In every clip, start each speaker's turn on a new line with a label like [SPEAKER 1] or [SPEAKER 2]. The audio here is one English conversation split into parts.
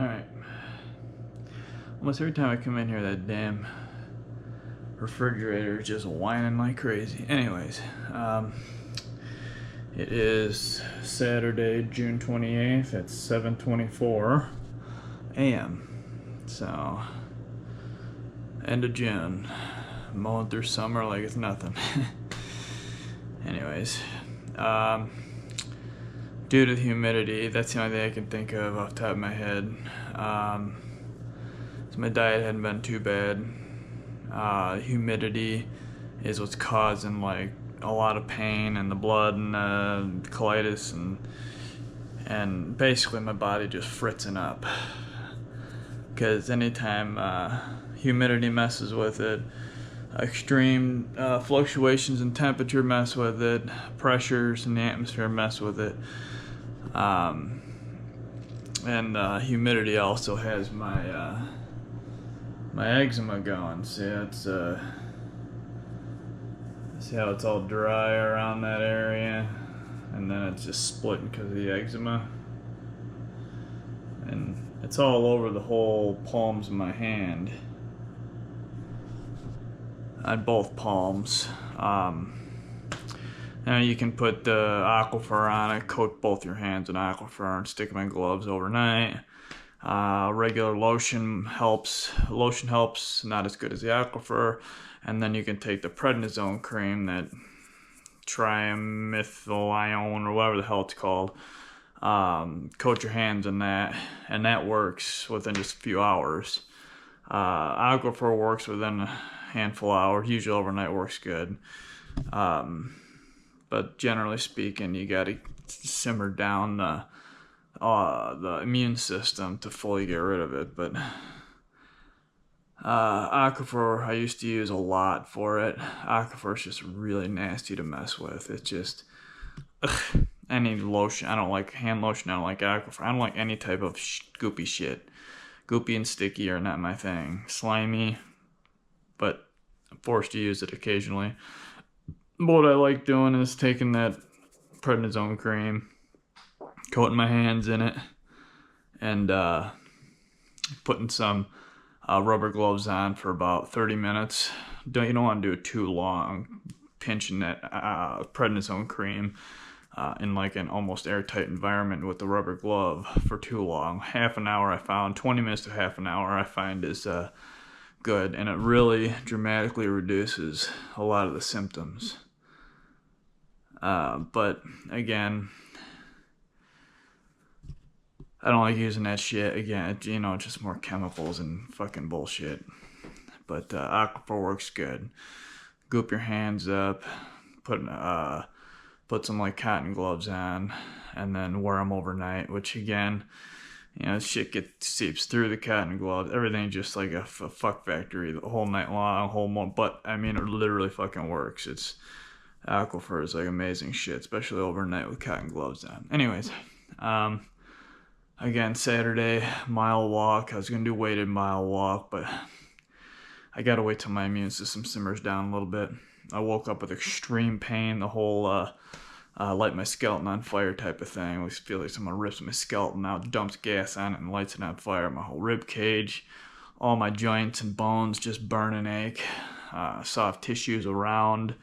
[SPEAKER 1] Alright. Almost every time I come in here, that damn refrigerator is just whining like crazy. Anyways, it is Saturday, June 28th at 7:24 a.m. So, end of June. Mowing through summer like it's nothing. Anyways, due to the humidity, that's the only thing I can think of off the top of my head. So my diet hadn't been too bad. Humidity is what's causing like a lot of pain and the blood and colitis and basically my body just fritzing up. Because anytime humidity messes with it, extreme fluctuations in temperature mess with it, pressures in the atmosphere mess with it, and humidity also has my eczema going. See how it's all dry around that area, and then it's just splitting because of the eczema, and it's all over the whole palms of my hand. On both palms. And you can put the Aquaphor on it, coat both your hands in Aquaphor and stick them in gloves overnight. Regular lotion helps. Lotion helps, not as good as the Aquaphor. And then you can take the prednisone cream, that trimethylione or whatever the hell it's called. Coat your hands in that, and that works within just a few hours. Aquaphor works within a handful of hours. Usually overnight works good. But generally speaking, you gotta simmer down the immune system to fully get rid of it. But Aquaphor I used to use a lot for it. Aquaphor is just really nasty to mess with. It's just any lotion. I don't like hand lotion. I don't like Aquaphor. I don't like any type of goopy shit. Goopy and sticky are not my thing. Slimy, but I'm forced to use it occasionally. What I like doing is taking that prednisone cream, coating my hands in it, and putting some rubber gloves on for about 30 minutes. You don't want to do it too long, pinching that prednisone cream in like an almost airtight environment with the rubber glove for too long. Half an hour I found, 20 minutes to half an hour I find is good, and it really dramatically reduces a lot of the symptoms. But again, I don't like using that shit. Again, just more chemicals and fucking bullshit. But Aquaphor works good. Goop your hands up, put some like cotton gloves on, and then wear them overnight. Which again, shit seeps through the cotton gloves. Everything's just like a fuck factory the whole night long, whole month. But I mean, it literally fucking works. Aquaphor is like amazing shit, especially overnight with cotton gloves on. Anyways, again, Saturday, mile walk. I was gonna do weighted mile walk, but I gotta wait till my immune system simmers down a little bit. I woke up with extreme pain, the whole light my skeleton on fire type of thing. I always feel like someone rips my skeleton out, dumps gas on it, and lights it on fire. My whole rib cage, all my joints and bones just burn and ache. Soft tissues around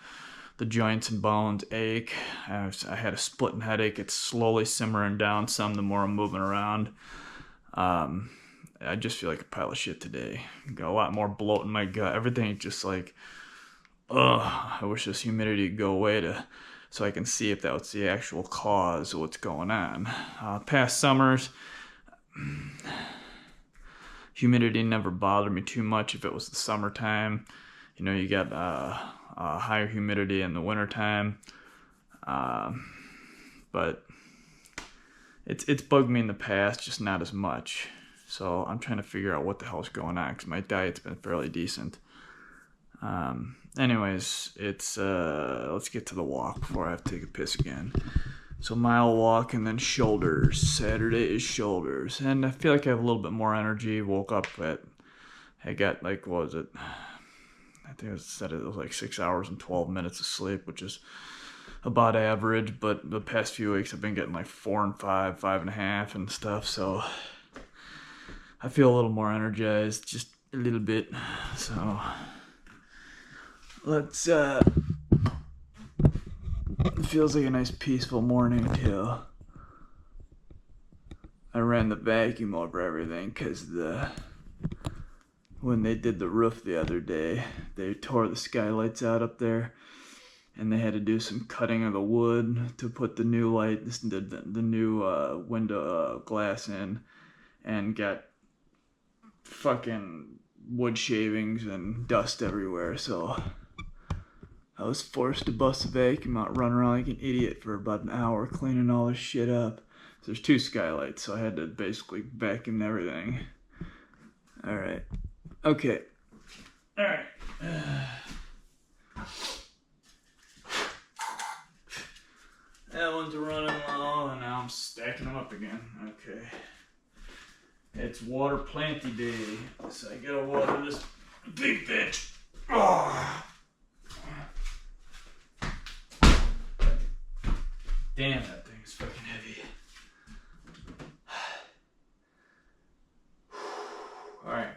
[SPEAKER 1] the joints and bones ache. I had a splitting headache. It's slowly simmering down some the more I'm moving around. I just feel like a pile of shit today. Got a lot more bloat in my gut. Everything just like, I wish this humidity would go away so I can see if that was the actual cause of what's going on. Past summers, humidity never bothered me too much if it was the summertime. You got higher humidity in the wintertime. But it's bugged me in the past, just not as much. So I'm trying to figure out what the hell's going on, because my diet's been fairly decent. Anyways, let's get to the walk before I have to take a piss again. So mile walk and then shoulders. Saturday is shoulders. And I feel like I have a little bit more energy. Woke up I got like, what was it? I think it was like 6 hours and 12 minutes of sleep, which is about average. But the past few weeks I've been getting like 4 and 5, 5.5 and stuff. So I feel a little more energized, just a little bit. So let's it feels like a nice peaceful morning too. I ran the vacuum over everything because when they did the roof the other day, they tore the skylights out up there, and they had to do some cutting of the wood to put the new the new window glass in, and got fucking wood shavings and dust everywhere. So I was forced to bust the vacuum out, run around like an idiot for about an hour cleaning all this shit up. There's 2 skylights, so I had to basically vacuum everything. Alright. Okay. Alright. That one's running low, and now I'm stacking them up again. Okay. It's water planty day, so I gotta water this big bitch. Oh. Damn, that thing is fucking heavy. Alright.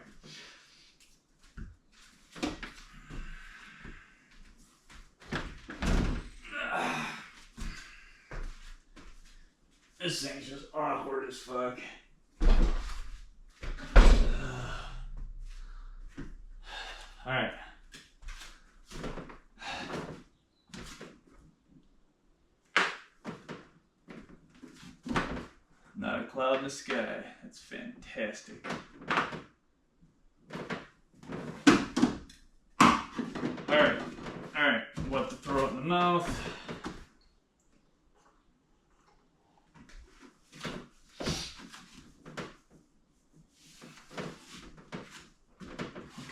[SPEAKER 1] This thing's just awkward as fuck. Alright. Not a cloud in the sky. That's fantastic. Alright. What to throw it in the mouth.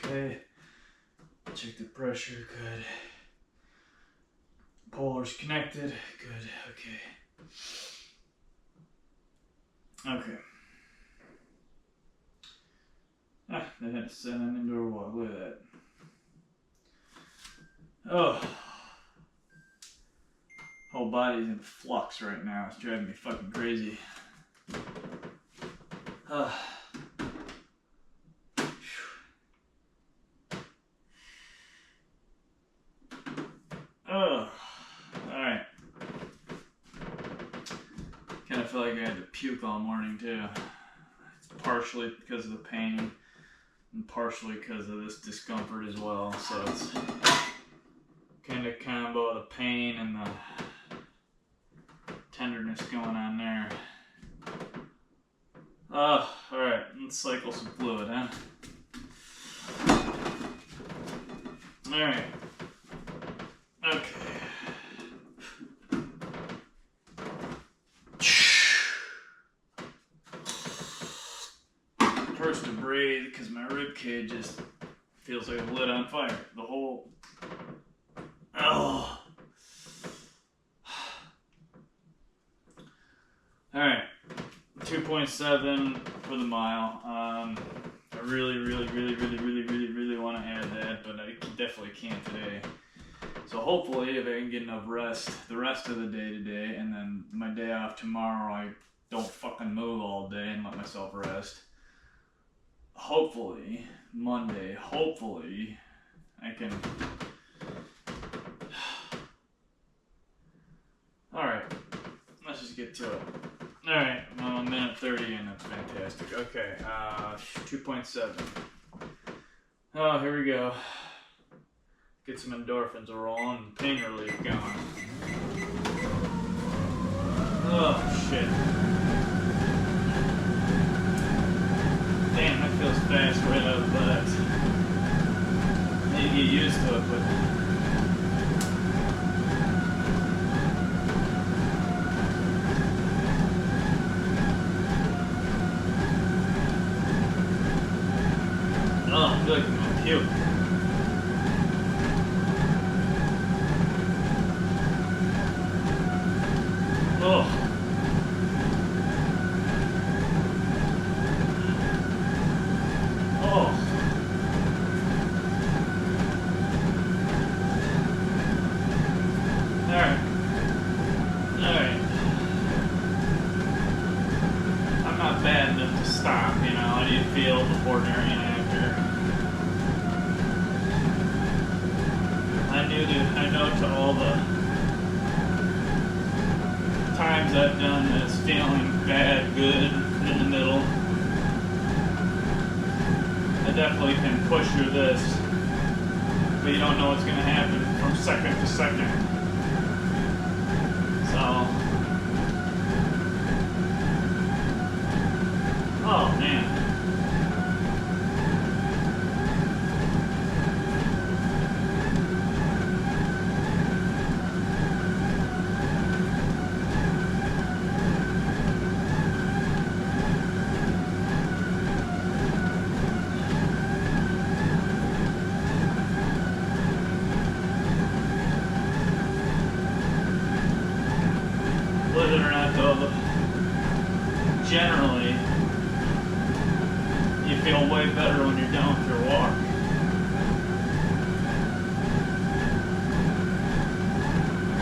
[SPEAKER 1] Okay. Check the pressure. Good. Polar's connected. Good. Okay. They had to send an indoor walk. Look at that. Oh. Whole body's in flux right now. It's driving me fucking crazy. Alright. Kinda feel like I had to puke all morning too. It's partially because of the pain and partially because of this discomfort as well. So it's kind of combo of the pain and the tenderness going on there. Alright, let's cycle some fluid, huh? Alright. Okay. Hurts to breathe because my rib cage just feels like a lit on fire. The whole. Oh. Alright. 2.7 for the mile. I really want to add that, but I definitely can't today. So hopefully, if I can get enough rest the rest of the day today, and then my day off tomorrow, I don't fucking move all day and let myself rest. Hopefully, Monday, I can... Alright, let's just get to it. Alright, well, a minute 30 and that's fantastic. Okay, 2.7. Oh, here we go. Get some endorphins rolling and pain relief going. Oh, shit. Damn, that feels fast right out of the butt. I need to get used to it, but... Oh, I feel like I'm gonna puke. Oh. Oh. Alright. I'm not bad enough to stop, you know. I do you feel before, during, and after? I know to all the times I've done this, feeling bad, good, in the middle. I definitely can push through this, but you don't know what's going to happen from second to second. So, oh man. Believe it or not, though, generally, you feel way better when you're done with your walk.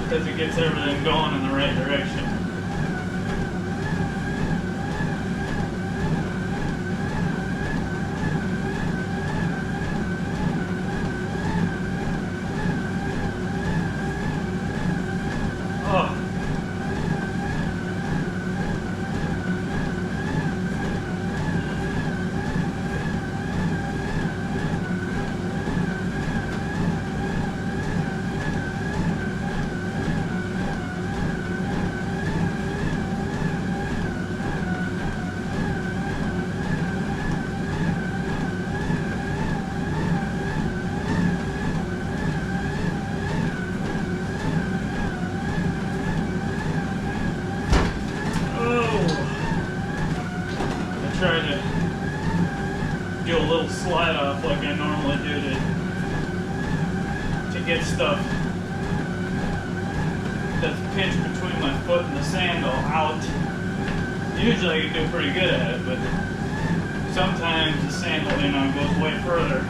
[SPEAKER 1] Because it gets everything going in the right direction. Oh. Try to do a little slide off like I normally do to get stuff that's pinched between my foot and the sandal out. Usually I can do pretty good at it, but sometimes the sandal, goes way further.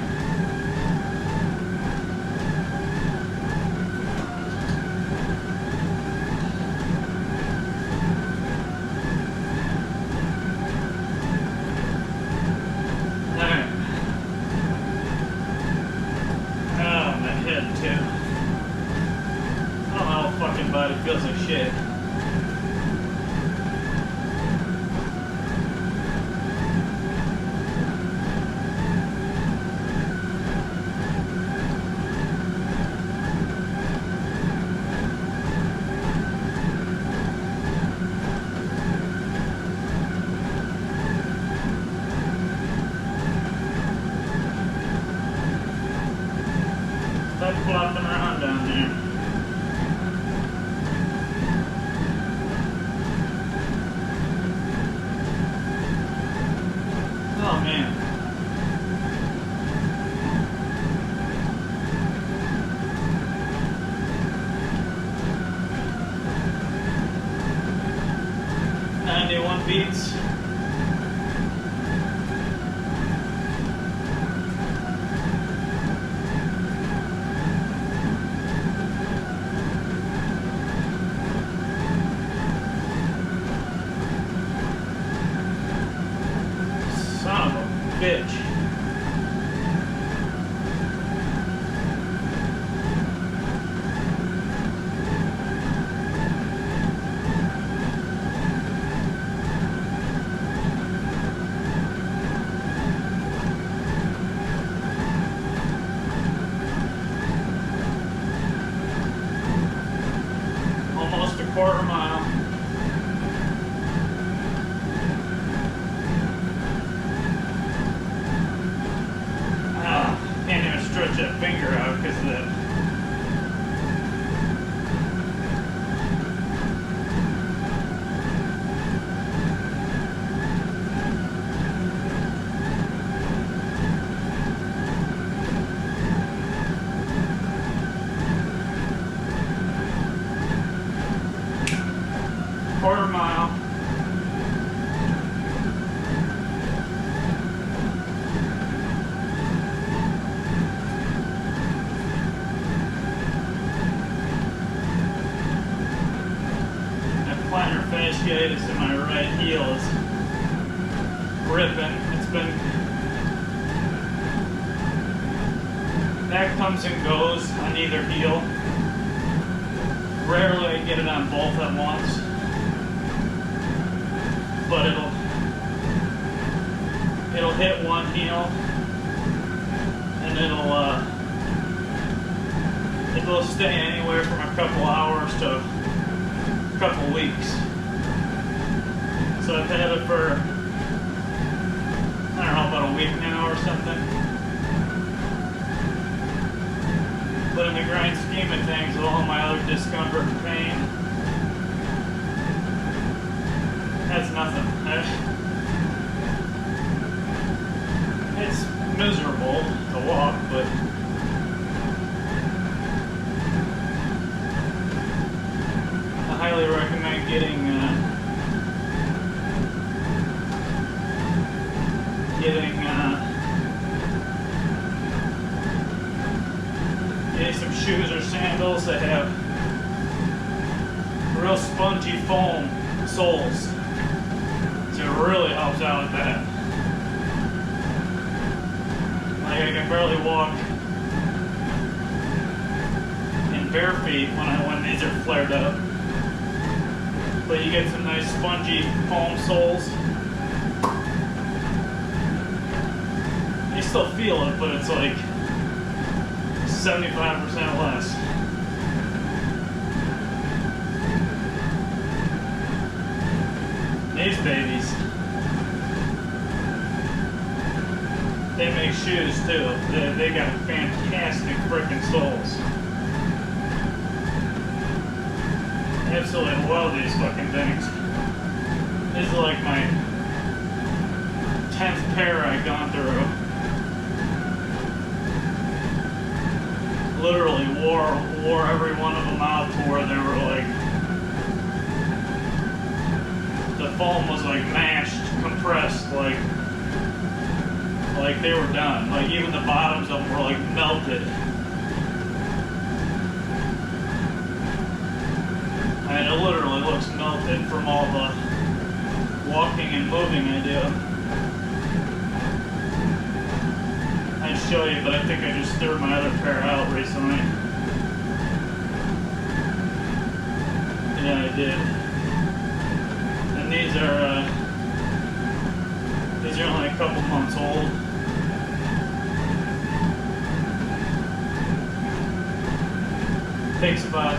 [SPEAKER 1] Body feels like shit. Stop flopping around down there. Oh man. "91 beats. Son of a bitch. Almost a quarter mile. Can't even stretch that finger out because of that. Quarter mile. Plantar fasciitis in my right heel is ripping. It's been, that comes and goes on either heel. Rarely I get it on both at once, but it'll hit one heel, and it'll stay anywhere from a couple hours to a couple weeks. So I've had it for, I don't know, about a week now or something. But in the grand scheme of things, with all my other discomfort and pain, that's nothing. It's miserable to walk, but I highly recommend getting some shoes or sandals that have real spongy foam soles. So it really helps out with that. Like I can barely walk in bare feet when these are flared up. But you get some nice spongy foam soles. You still feel it, but it's like 75% less. These babies, they make shoes too. They got fantastic freaking soles. Absolutely love these fucking things. This is like my 10th pair I've gone through. Literally wore every one of them out to where they were like, the foam was like mashed, compressed, like they were done. Like even the bottoms of them were like melted. And it literally looks melted from all the walking and moving I do. I'd show you, but I think I just threw my other pair out recently. Yeah, I did. And these are only a couple months old. Takes about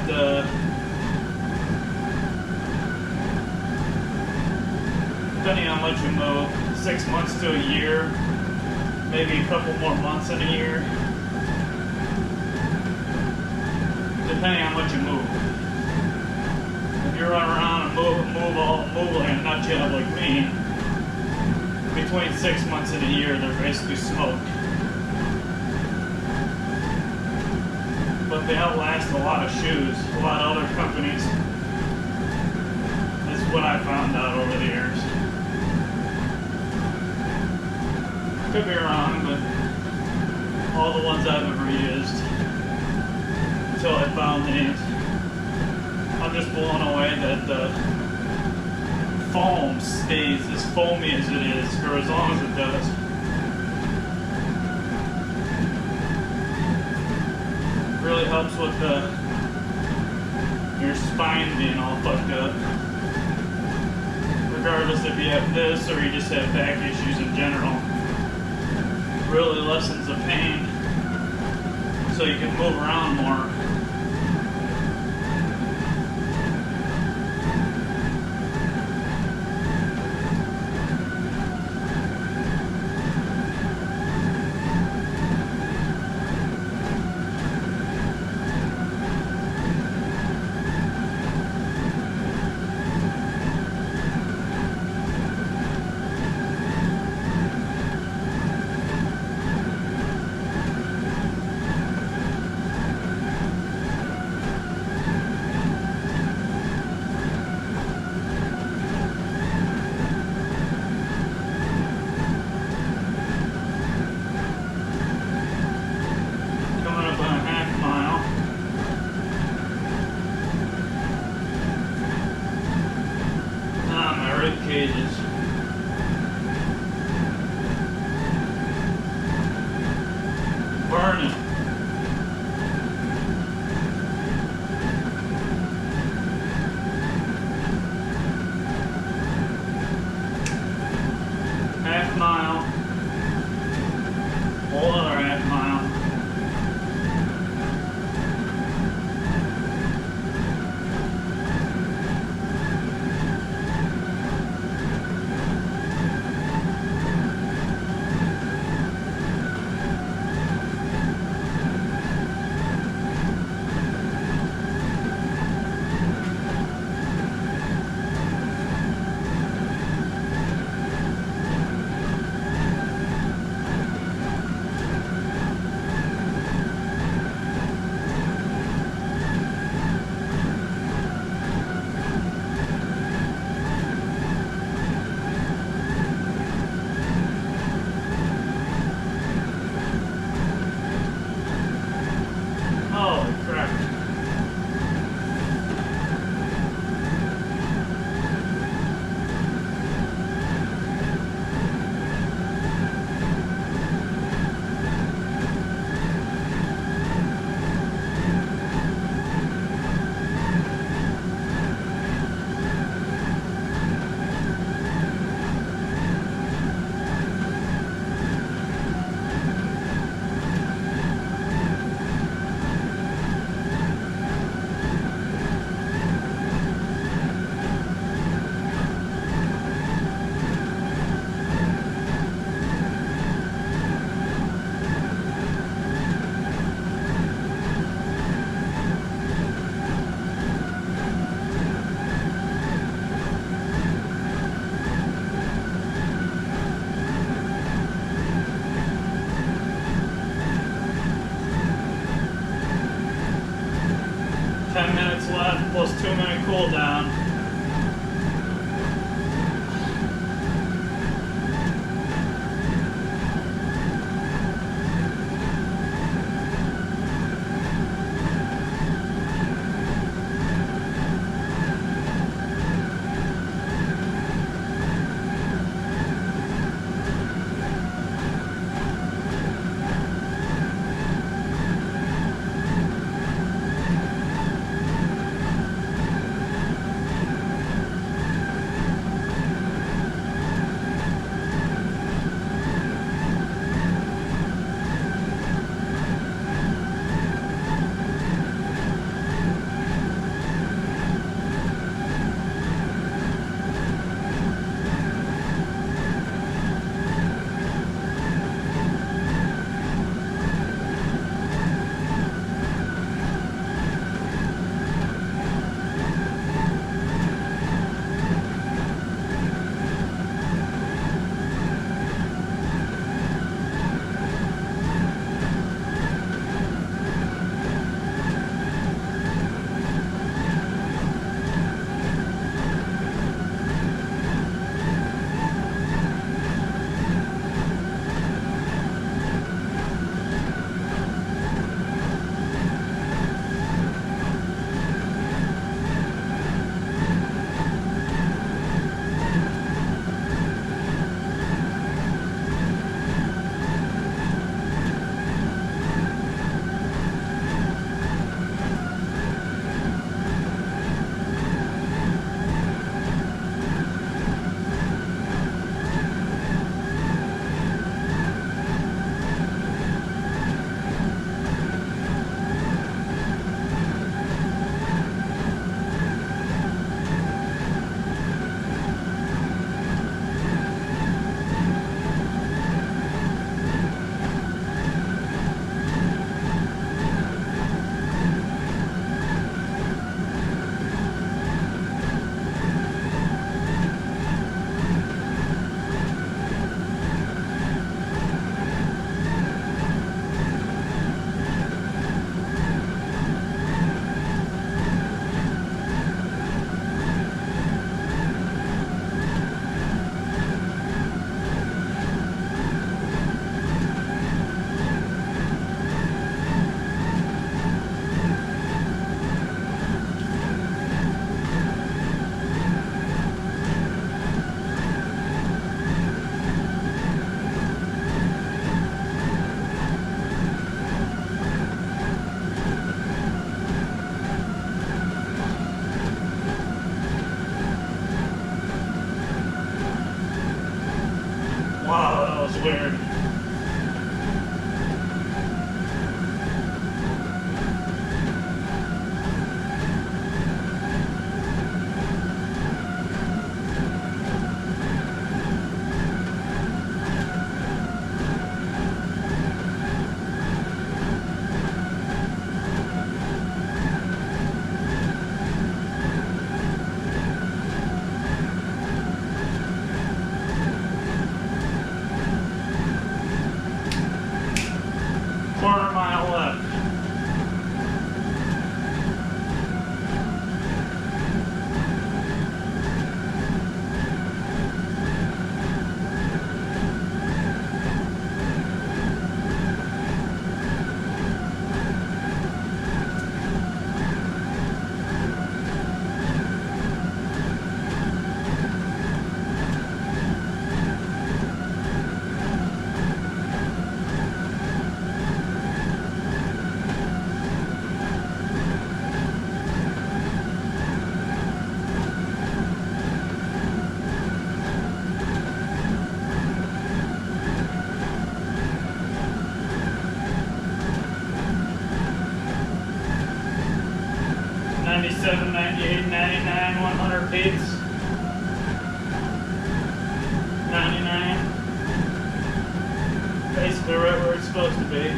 [SPEAKER 1] depending on how much you move, 6 months to a year. Maybe a couple more months in a year, depending on how much you move. If you run around and move like a nut job like me, between 6 months and a year, they're basically smoked. But they outlast a lot of shoes, a lot of other companies. That's what I found out over the years. Could be wrong, but all the ones I've ever used until I found these, I'm just blown away that the foam stays as foamy as it is for as long as it does. Really helps with your spine being all fucked up. Regardless if you have this or you just have back issues in general. Really lessens the pain so you can move around more. mile. Whole other half mile. Holy crap. Left plus 2-minute cooldown. Wow, that was weird. Quarter mile left. '97, '98, '99, 100 beats. 99. Basically right where it's supposed to be.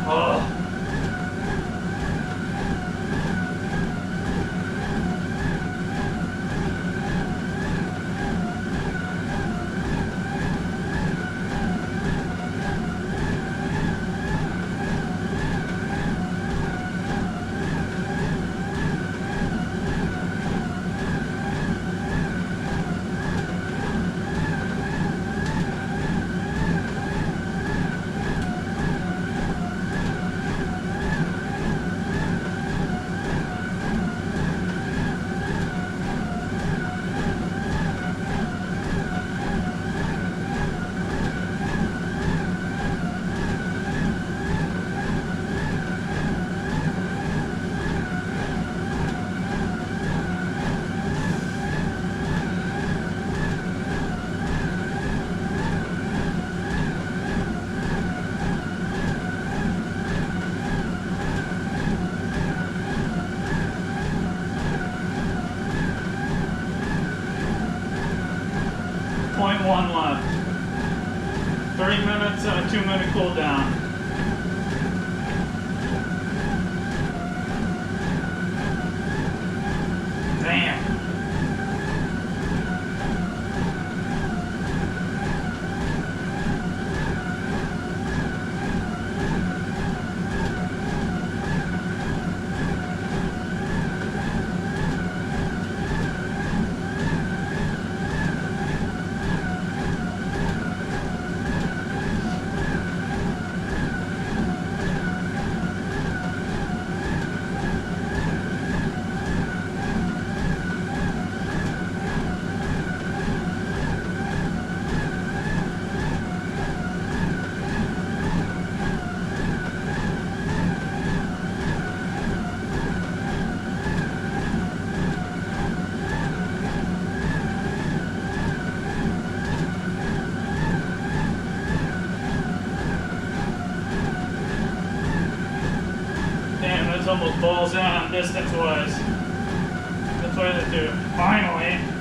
[SPEAKER 1] Oh. .1 left. 30 minutes and a 2-minute cool down. Damn. was almost balls down distance-wise. That's what I had to do. Finally.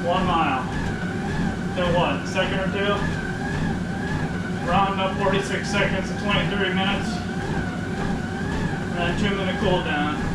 [SPEAKER 1] One mile. So what, second or two? Round up 46 seconds to 23 minutes. And then 2-minute cool down.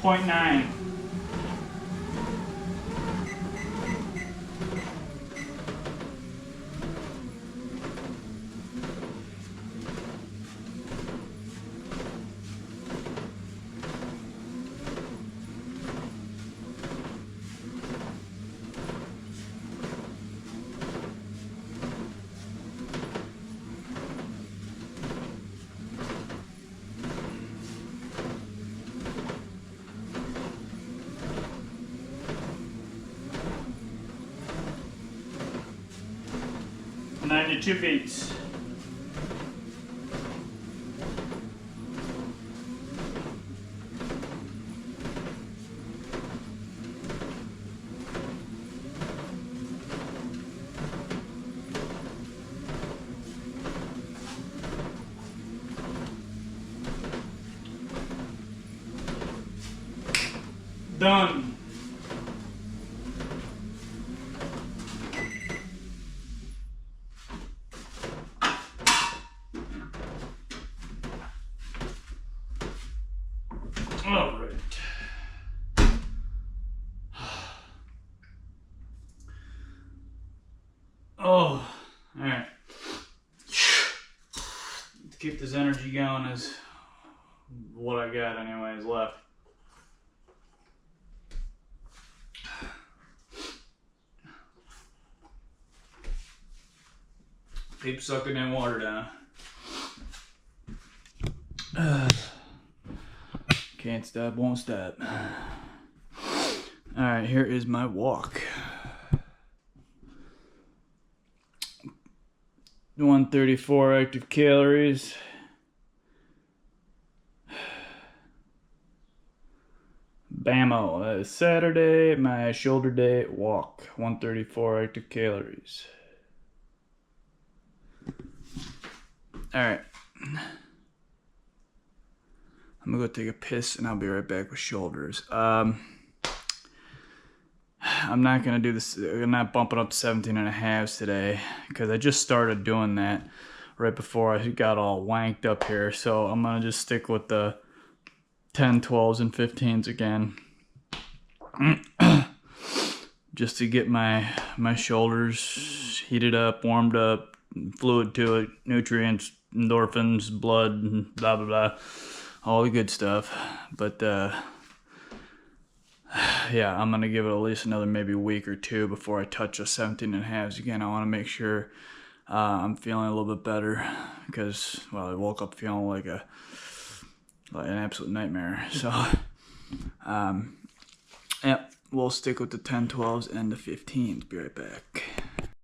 [SPEAKER 1] Point 9. Two beats. Done. All right. Oh, all right. To keep this energy going is what I got anyways left. Keep sucking that water down. Can't stop, won't stop. Alright, here is my walk. 134 active calories. Bammo. That is Saturday, my shoulder day walk. 134 active calories. Alright. I'm gonna go take a piss and I'll be right back with shoulders. I'm not gonna do this. I'm not bumping up to 17 and a halves today because I just started doing that right before I got all wanked up here. So I'm gonna just stick with the 10, 12s, and 15s again, just to get my shoulders heated up, warmed up, fluid to it, nutrients, endorphins, blood, blah blah blah, all the good stuff. But yeah, I'm gonna give it at least another maybe week or two before I touch a 17 and a halves again. I want to make sure I'm feeling a little bit better because, well, I woke up feeling like an absolute nightmare. So yeah, we'll stick with the 10, 12s and the 15s. Be right back.